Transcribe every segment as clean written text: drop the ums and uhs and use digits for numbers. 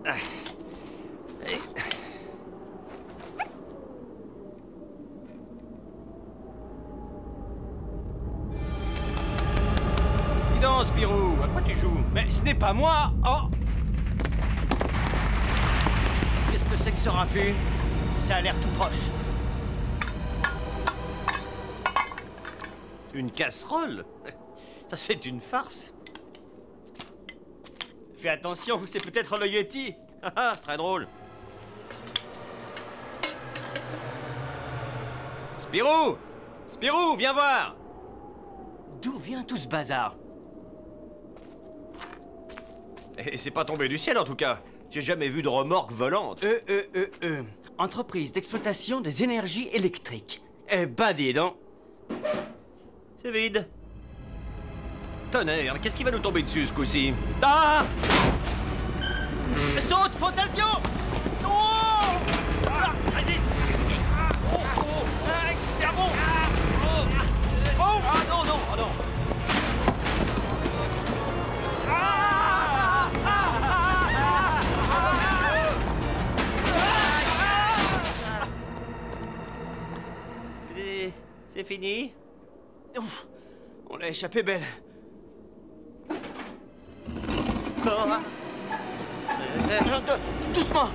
Dis donc, Spirou, à quoi tu joues? Mais ce n'est pas moi. Oh! Qu'est-ce que c'est que ce raffut? Ça a l'air tout proche. Une casserole? Ça, c'est une farce. Fais attention, c'est peut-être le Yeti. Très drôle. Spirou! Spirou, viens voir! D'où vient tout ce bazar? Et c'est pas tombé du ciel, en tout cas. J'ai jamais vu de remorque volante. Entreprise d'exploitation des énergies électriques. Eh ben, dis donc. C'est vide. Tonnerre, qu'est-ce qui va nous tomber dessus, ce coup-ci? Ah! Saute, Fantasio! Oh! Ah, résiste! Oh, oh! Tiens bon! Oh! Ah non, non, oh non! C'est fini? Ouf, on a échappé belle. Oh. Doucement.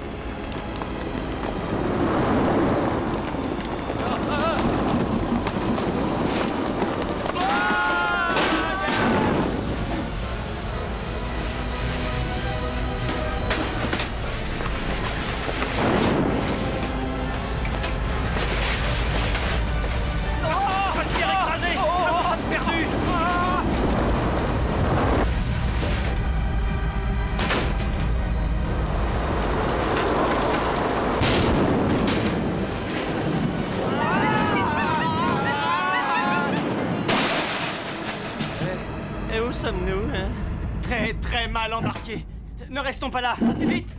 Et où sommes-nous, hein? Très, très mal embarqué. Ne restons pas là. Vite!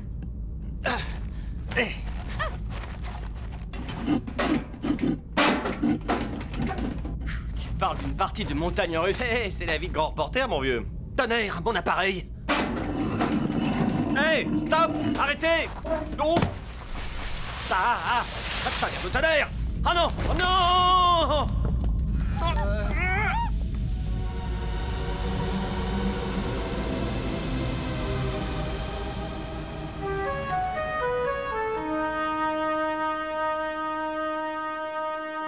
Tu parles d'une partie de montagne russe. C'est la vie de grand reporter, mon vieux. Tonnerre, mon appareil. Hey, stop! Arrêtez! Non! Regarde le tonnerre! Ah non! Oh non!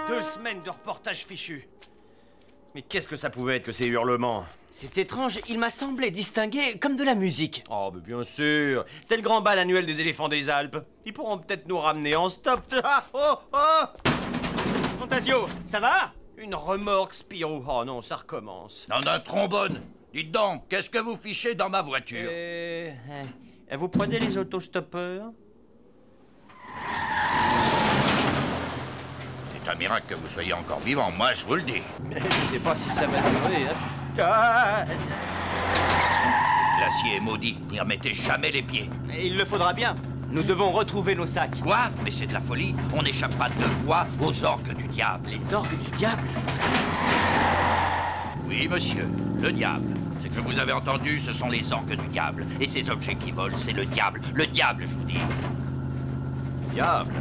Deux semaines de reportage fichu. Mais qu'est-ce que ça pouvait être que ces hurlements? C'est étrange, il m'a semblé distinguer comme de la musique. Oh, mais bien sûr. C'est le grand bal annuel des éléphants des Alpes. Ils pourront peut-être nous ramener en stop. Ah, oh, oh! Fantasio, ça va? Une remorque, Spirou. Oh non, ça recommence. Dans un trombone. Dites donc, qu'est-ce que vous fichez dans ma voiture? Vous prenez les autostoppeurs? C'est un miracle que vous soyez encore vivant, moi je vous le dis. Je sais pas si ça va durer, hein. L'acier est maudit, n'y remettez jamais les pieds. Mais il le faudra bien. Nous devons retrouver nos sacs. Quoi? Mais c'est de la folie. On n'échappe pas 2 fois aux orgues du diable. Les orgues du diable? Oui, monsieur, le diable. Ce que vous avez entendu, ce sont les orgues du diable. Et ces objets qui volent, c'est le diable. Le diable, je vous dis. Diable?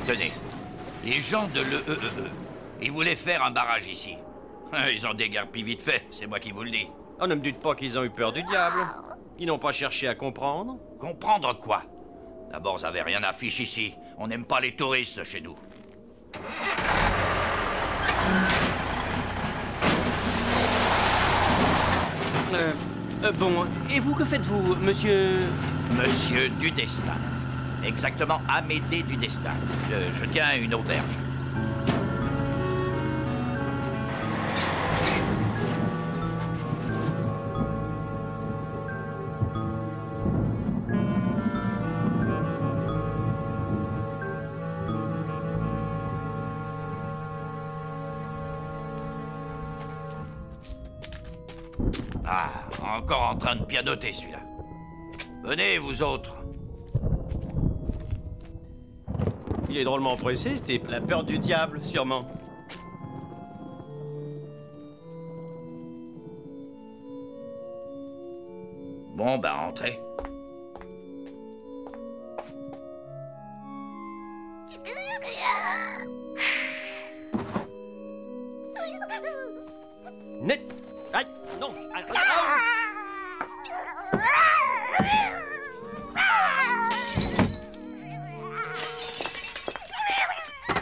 Tenez, les gens de l'EEE, ils voulaient faire un barrage ici. Ils ont déguerpi vite fait, c'est moi qui vous le dis. Oh, ne me dites pas qu'ils ont eu peur du diable. Ils n'ont pas cherché à comprendre. Comprendre quoi? D'abord, vous avez rien à fiche ici. On n'aime pas les touristes chez nous. Bon, et vous, que faites-vous, monsieur... Monsieur du Destin. Exactement, Amédée du Destin. Je tiens une auberge. Ah, encore en train de pianoter celui-là. Venez, vous autres. Il est drôlement pressé, ce type. La peur du diable, sûrement. Bon, ben, entrez. Net. Aïe, non.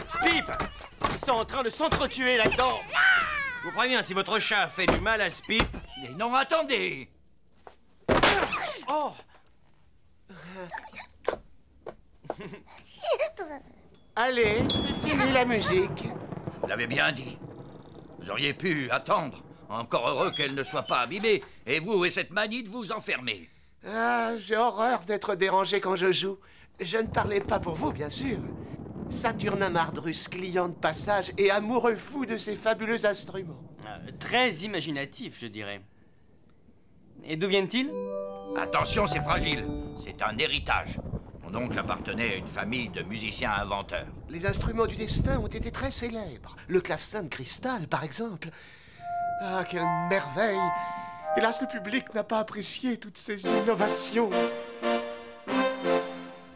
Spip, ils sont en train de s'entretuer là-dedans. Je vous préviens, si votre chat fait du mal à Spip... Mais non, attendez! Oh! Allez, c'est fini la musique. Je vous l'avais bien dit. Vous auriez pu attendre. Encore heureux qu'elle ne soit pas abîmée. Et vous et cette manie de vous enfermer. Ah, j'ai horreur d'être dérangé quand je joue. Je ne parlais pas pour vous, bien sûr. Saturnin Mardrus, client de passage et amoureux fou de ces fabuleux instruments. Très imaginatif, je dirais. Et d'où viennent-ils? Attention, c'est fragile. C'est un héritage. Mon oncle appartenait à une famille de musiciens inventeurs. Les instruments du destin ont été très célèbres. Le clavecin de cristal, par exemple. Ah, quelle merveille! Hélas, le public n'a pas apprécié toutes ces innovations.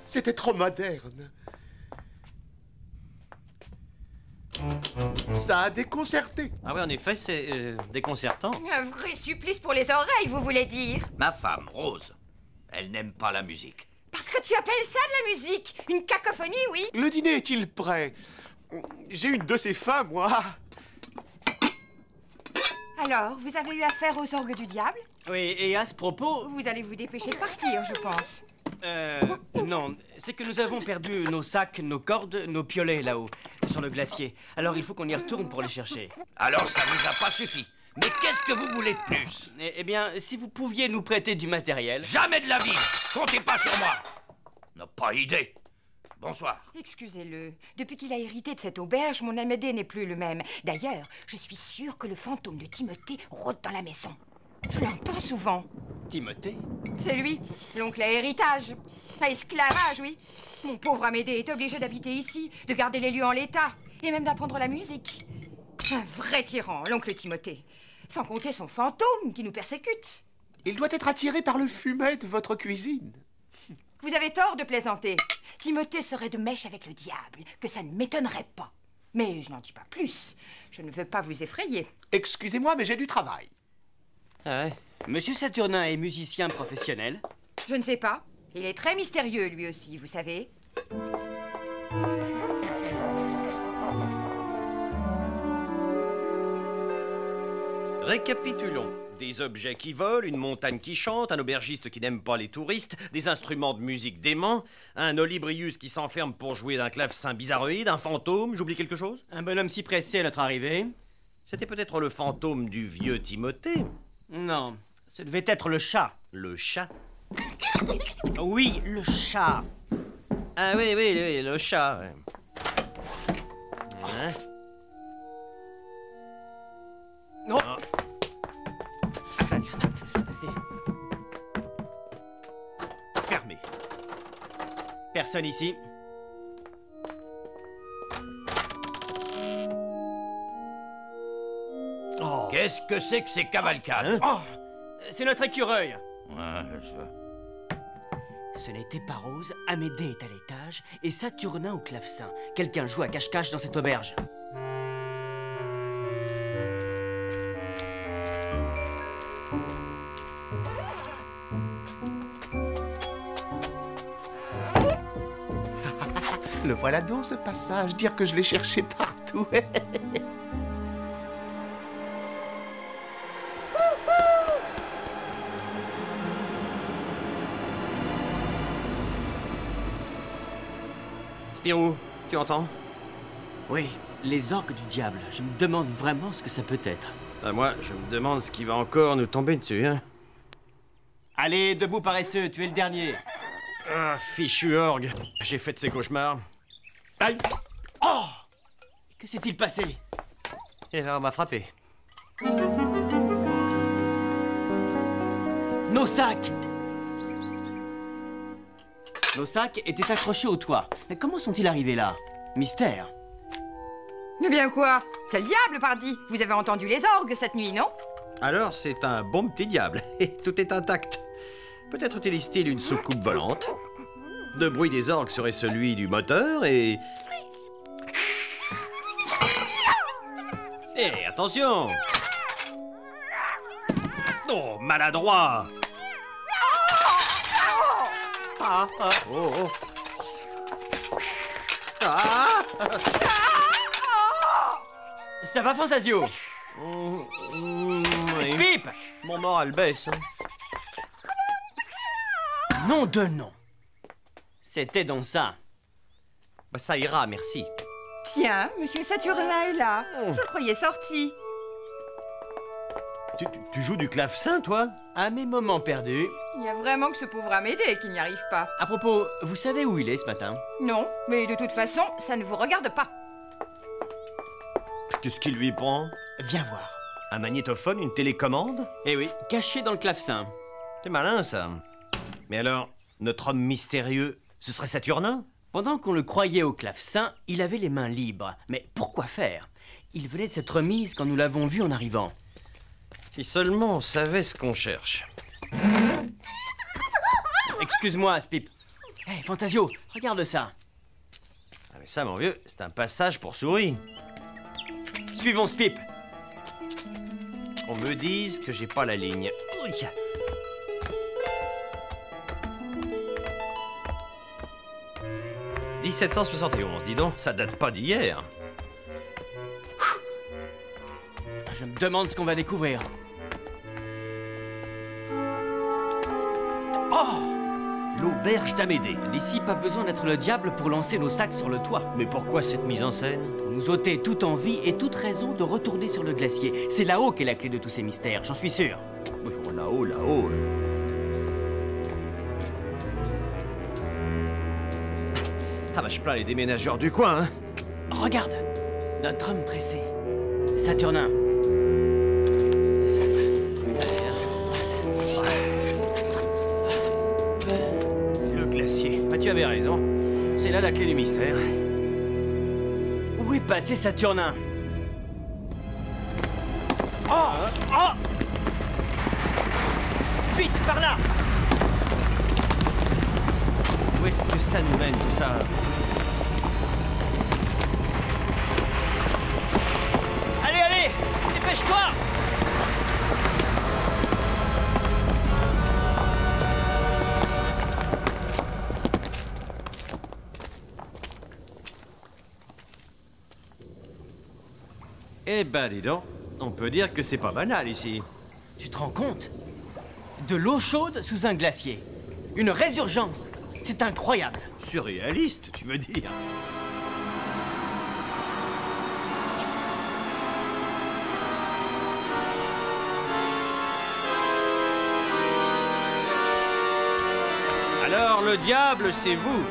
C'était trop moderne. Ça a déconcerté. Ah oui, en effet, c'est déconcertant. Un vrai supplice pour les oreilles, vous voulez dire? Ma femme, Rose, elle n'aime pas la musique. Parce que tu appelles ça de la musique? Une cacophonie, oui? Le dîner est-il prêt? J'ai une de ces fins, moi. Alors, vous avez eu affaire aux orgues du diable? Oui, et à ce propos... Vous allez vous dépêcher de partir, je pense. Non, c'est que nous avons perdu nos sacs, nos cordes, nos piolets là-haut, sur le glacier. Alors il faut qu'on y retourne pour les chercher. Alors ça vous a pas suffi. Mais qu'est-ce que vous voulez de plus? Eh bien, si vous pouviez nous prêter du matériel... Jamais de la vie! Comptez pas sur moi! N'a pas idée. Bonsoir. Excusez-le. Depuis qu'il a hérité de cette auberge, mon Amédée n'est plus le même. D'ailleurs, je suis sûre que le fantôme de Timothée rôde dans la maison. Je l'entends souvent. Timothée? C'est lui, l'oncle à héritage. À esclavage, oui. Mon pauvre Amédée est obligé d'habiter ici, de garder les lieux en l'état, et même d'apprendre la musique. Un vrai tyran, l'oncle Timothée. Sans compter son fantôme qui nous persécute. Il doit être attiré par le fumet de votre cuisine. Vous avez tort de plaisanter. Timothée serait de mèche avec le diable, que ça ne m'étonnerait pas. Mais je n'en dis pas plus. Je ne veux pas vous effrayer. Excusez-moi, mais j'ai du travail. Ah ouais. Monsieur Saturnin est musicien professionnel? Je ne sais pas. Il est très mystérieux, lui aussi, vous savez. Récapitulons. Des objets qui volent, une montagne qui chante, un aubergiste qui n'aime pas les touristes, des instruments de musique déments, un Olibrius qui s'enferme pour jouer d'un clavecin bizarroïde, un fantôme, j'oublie quelque chose? Un bonhomme si pressé à notre arrivée. C'était peut-être le fantôme du vieux Timothée? Non, ce devait être le chat. Le chat? Oui, le chat. Ah oui, le chat. Hein? Oh. Fermé. Personne ici. Oh. Qu'est-ce que c'est que ces cavalcades? Oh, c'est notre écureuil. Ouais, je- Ce n'était pas Rose, Amédée est à l'étage et Saturnin au clavecin. Quelqu'un joue à cache-cache dans cette auberge. Le voilà donc, ce passage. Dire que je l'ai cherché partout. Spirou, tu entends? Oui, les orgues du diable. Je me demande vraiment ce que ça peut être. Moi, je me demande ce qui va encore nous tomber dessus, hein. Allez, debout paresseux, tu es le dernier. Ah, fichu orgue. J'ai fait de ces cauchemars. Aïe! Oh! Que s'est-il passé? Eh ben, on m'a frappé. Nos sacs! Nos sacs étaient accrochés au toit. Mais comment sont-ils arrivés là? Mystère. Mais bien quoi? C'est le diable, pardi. Vous avez entendu les orgues cette nuit, non? Alors, c'est un bon petit diable. Et tout est intact. Peut-être utilise-t-il une soucoupe volante. Le bruit des orgues serait celui du moteur et... Hé, attention! Oh, maladroit! Ah, ah, oh, oh. Ah! Ça va, Fantasio? Oui. Spip! Mon moral baisse. Nom de nom. C'était donc ça. Bah, ça ira, merci. Tiens, Monsieur Saturnin est là. Je le croyais sorti. Tu joues du clavecin, toi? À mes moments perdus. Il y a vraiment que ce pauvre Amédée qui n'y arrive pas. À propos, vous savez où il est ce matin? Non, mais de toute façon, ça ne vous regarde pas. Qu'est-ce qui lui prend? Viens voir. Un magnétophone, une télécommande? Eh oui, caché dans le clavecin. C'est malin, ça. Mais alors, notre homme mystérieux, ce serait Saturnin? Pendant qu'on le croyait au clavecin, il avait les mains libres. Mais pourquoi faire? Il venait de s'être remise quand nous l'avons vu en arrivant. Si seulement on savait ce qu'on cherche. Excuse-moi, Spip. Hé, Fantasio, regarde ça. Ah mais ça, mon vieux, c'est un passage pour souris. Suivons Spip. On me dise que j'ai pas la ligne. Oui. « 1771, dis donc, ça date pas d'hier. Je me demande ce qu'on va découvrir. Oh! L'auberge d'Amédée. D'ici, pas besoin d'être le diable pour lancer nos sacs sur le toit. Mais pourquoi cette mise en scène? Pour nous ôter toute envie et toute raison de retourner sur le glacier. C'est là-haut qu'est la clé de tous ces mystères, j'en suis sûr. Oh, là-haut, là-haut. Ah bah je plains les déménageurs du coin, hein. Regarde, notre homme pressé, Saturnin. Le glacier. Bah tu avais raison. C'est là la clé du mystère. Où est passé Saturnin? Oh! Oh! Vite, par là! Où est-ce que ça nous mène tout ça? Allez, allez! Dépêche-toi! Eh ben dis donc, on peut dire que c'est pas banal ici. Tu te rends compte? De l'eau chaude sous un glacier. Une résurgence. C'est incroyable. Surréaliste, tu veux dire? Alors le diable, c'est vous?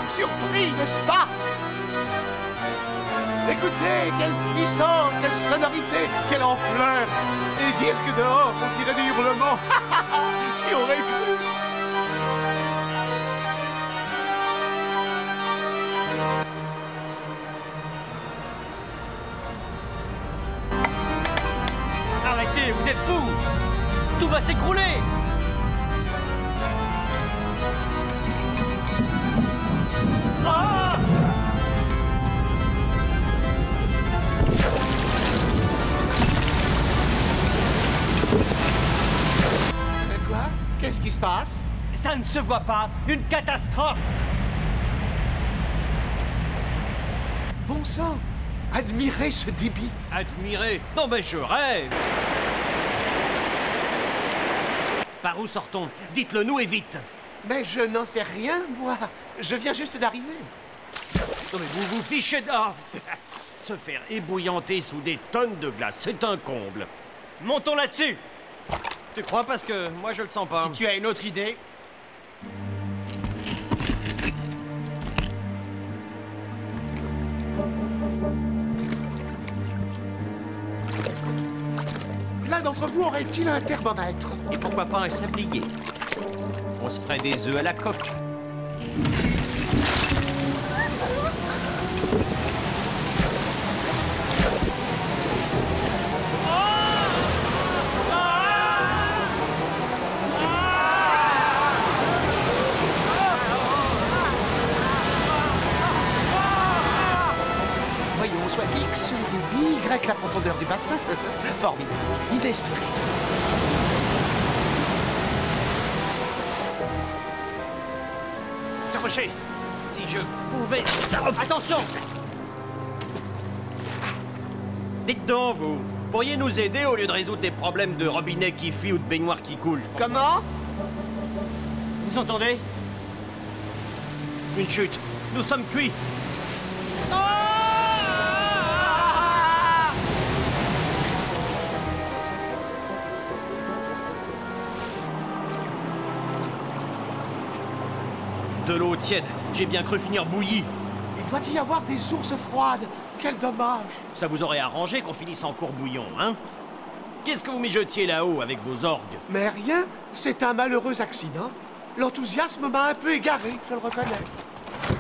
Surpris, n'est-ce pas? Écoutez, quelle puissance, quelle sonorité, quelle ampleur! Et dire que dehors, on tirait des hurlements! Qui aurait cru? Arrêtez, vous êtes fous! Tout va s'écrouler! Ah! Quoi? Qu'est-ce qui se passe? Ça ne se voit pas! Une catastrophe! Bon sang! Admirez ce débit! Admirez? Non mais je rêve! Par où sort-on? Dites-le nous et vite! Mais je n'en sais rien, moi. Je viens juste d'arriver. Non mais vous vous fichez d'or! Se faire ébouillanter sous des tonnes de glace, c'est un comble. Montons là-dessus! Tu crois? Parce que moi je le sens pas. Si tu as une autre idée... L'un d'entre vous aurait-il un thermomètre? Et pourquoi pas un sablier? On se ferait des œufs à la coque. soit X le débit, Y la profondeur du bassin. Formidable, inespéré. Ce rocher, si je pouvais... Attention! Dites donc, vous pourriez nous aider au lieu de résoudre des problèmes de robinet qui fuit ou de baignoire qui coule? Comment? Vous entendez? Une chute. Nous sommes cuits. De l'eau tiède. J'ai bien cru finir bouillie. Il doit y avoir des sources froides. Quel dommage. Ça vous aurait arrangé qu'on finisse en court bouillon, hein? Qu'est-ce que vous mijetiez là-haut avec vos orgues? Mais rien, c'est un malheureux accident. L'enthousiasme m'a un peu égaré, je le reconnais.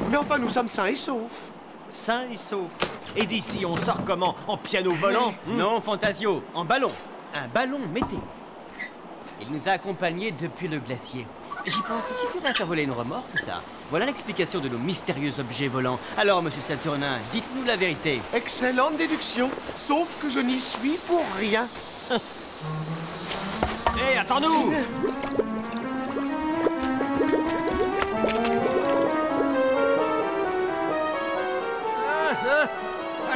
Mais enfin, nous sommes sains et saufs. Sain et sauf. Et d'ici, on sort comment? En piano volant? Non, Fantasio, en ballon. Un ballon météo. Il nous a accompagnés depuis le glacier. J'y pense, il suffirait à faire voler une remorque ou ça. Voilà l'explication de nos mystérieux objets volants. Alors, monsieur Saturnin, dites-nous la vérité. Excellente déduction, sauf que je n'y suis pour rien. Hé, attends-nous!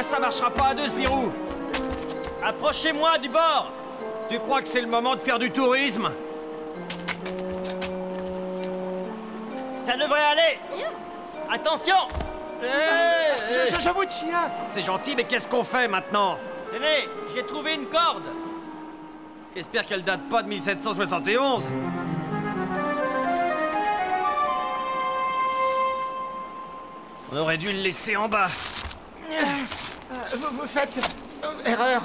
Ça marchera pas à deux, Spirou! Approchez-moi du bord! Tu crois que c'est le moment de faire du tourisme? Ça devrait aller! Attention! Je vous tiens. C'est gentil, mais qu'est-ce qu'on fait maintenant? Tenez, j'ai trouvé une corde. J'espère qu'elle date pas de 1771. On aurait dû le laisser en bas. Vous faites erreur.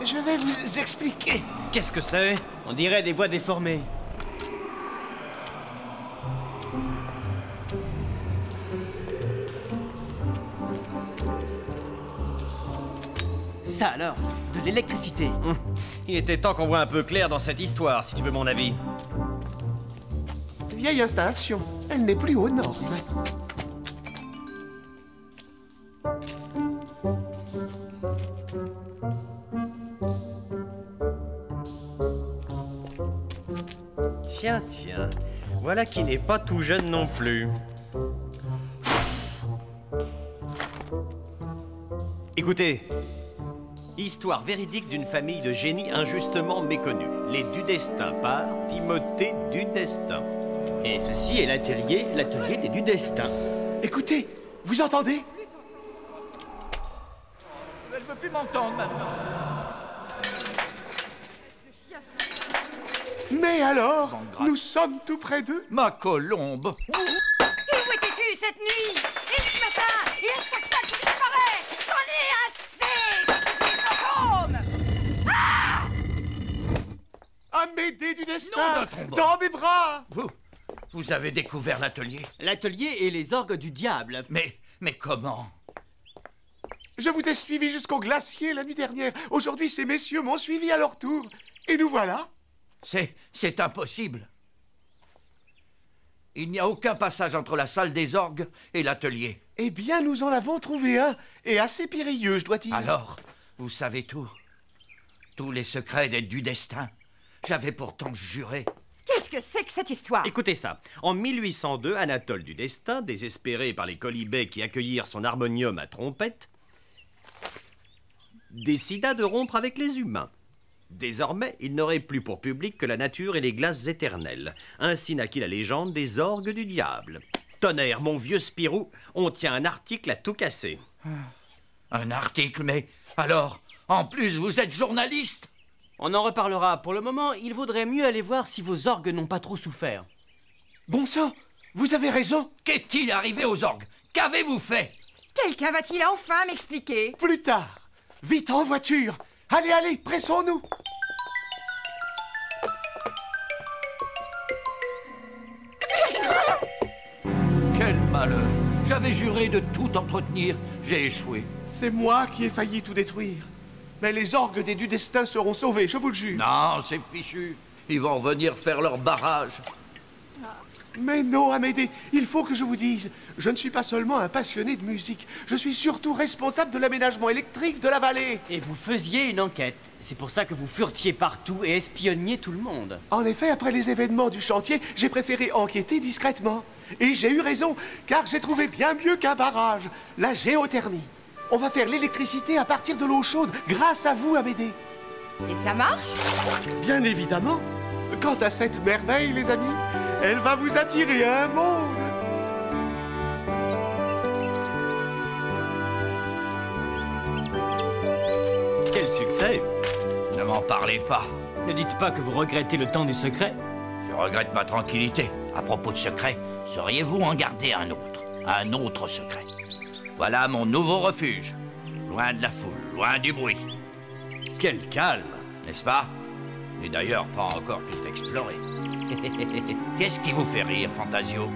Je vais vous expliquer. Qu'est-ce que c'est? On dirait des voies déformées. Ça alors, de l'électricité. Il était temps qu'on voit un peu clair dans cette histoire, si tu veux mon avis. Vieille installation. Elle n'est plus aux normes. Tiens, tiens. Voilà qui n'est pas tout jeune non plus. Écoutez. Histoire véridique d'une famille de génies injustement méconnus. Les Dudestin par Timothée Dudestin. Et ceci est l'atelier des Dudestin. Écoutez, vous entendez? Elle veut plus m'entendre maintenant. Mais alors, nous sommes tout près d'eux. Ma colombe. Et où étais-tu cette nuit? Et ce matin? Et à chaque fois que tu disparais? J'en ai assez! Amédée du Nom destin, d'un trombone. dans mes bras. Vous avez découvert l'atelier? L'atelier et les orgues du diable. Mais comment? Je vous ai suivi jusqu'au glacier la nuit dernière. Aujourd'hui, ces messieurs m'ont suivi à leur tour. Et nous voilà. C'est impossible. Il n'y a aucun passage entre la salle des orgues et l'atelier. Eh bien, nous en avons trouvé un, et assez périlleux, je dois dire. Alors, vous savez tout. Tous les secrets du destin. J'avais pourtant juré. Qu'est-ce que c'est que cette histoire? Écoutez ça. En 1802, Anatole Dudestin, désespéré par les colibets qui accueillirent son harmonium à trompette, décida de rompre avec les humains. Désormais, il n'aurait plus pour public que la nature et les glaces éternelles. Ainsi naquit la légende des orgues du diable. Tonnerre, mon vieux Spirou, on tient un article à tout casser. Un article, mais alors, en plus, vous êtes journaliste? On en reparlera. Pour le moment, il vaudrait mieux aller voir si vos orgues n'ont pas trop souffert. Bon sang, vous avez raison. Qu'est-il arrivé aux orgues? Qu'avez-vous fait? Quelqu'un va-t-il enfin m'expliquer? Plus tard. Vite en voiture. Allez, allez, pressons-nous. Quel malheur! J'avais juré de tout entretenir. J'ai échoué. C'est moi qui ai failli tout détruire. Mais les orgues des Dudestin seront sauvés, je vous le jure. Non, c'est fichu. Ils vont revenir faire leur barrage. Mais non, Amédée, il faut que je vous dise, je ne suis pas seulement un passionné de musique, je suis surtout responsable de l'aménagement électrique de la vallée. Et vous faisiez une enquête. C'est pour ça que vous furetiez partout et espionniez tout le monde. En effet, après les événements du chantier, j'ai préféré enquêter discrètement. Et j'ai eu raison, car j'ai trouvé bien mieux qu'un barrage, la géothermie. On va faire l'électricité à partir de l'eau chaude, grâce à vous, Amédée. Et ça marche? Bien évidemment. Quant à cette merveille, les amis, elle va vous attirer un monde. Quel succès! Ne m'en parlez pas. Ne dites pas que vous regrettez le temps du secret. Je regrette ma tranquillité. À propos de secret, sauriez-vous en garder un autre? Un autre secret. Voilà mon nouveau refuge. Loin de la foule, loin du bruit. Quel calme! N'est-ce pas? Et d'ailleurs, pas encore tout exploré. Qu'est-ce qui vous fait rire, Fantasio?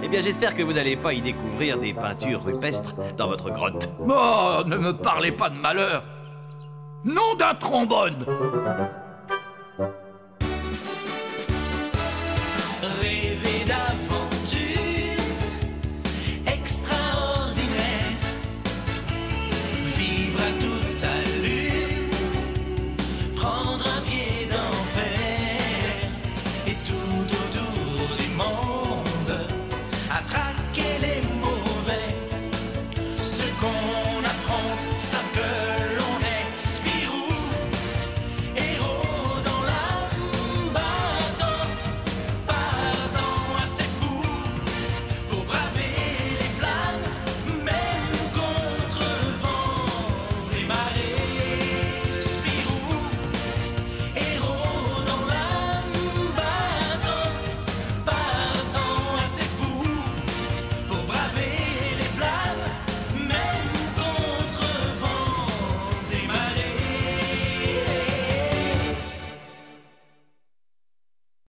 Eh bien, j'espère que vous n'allez pas y découvrir des peintures rupestres dans votre grotte. Oh, ne me parlez pas de malheur. Nom d'un trombone!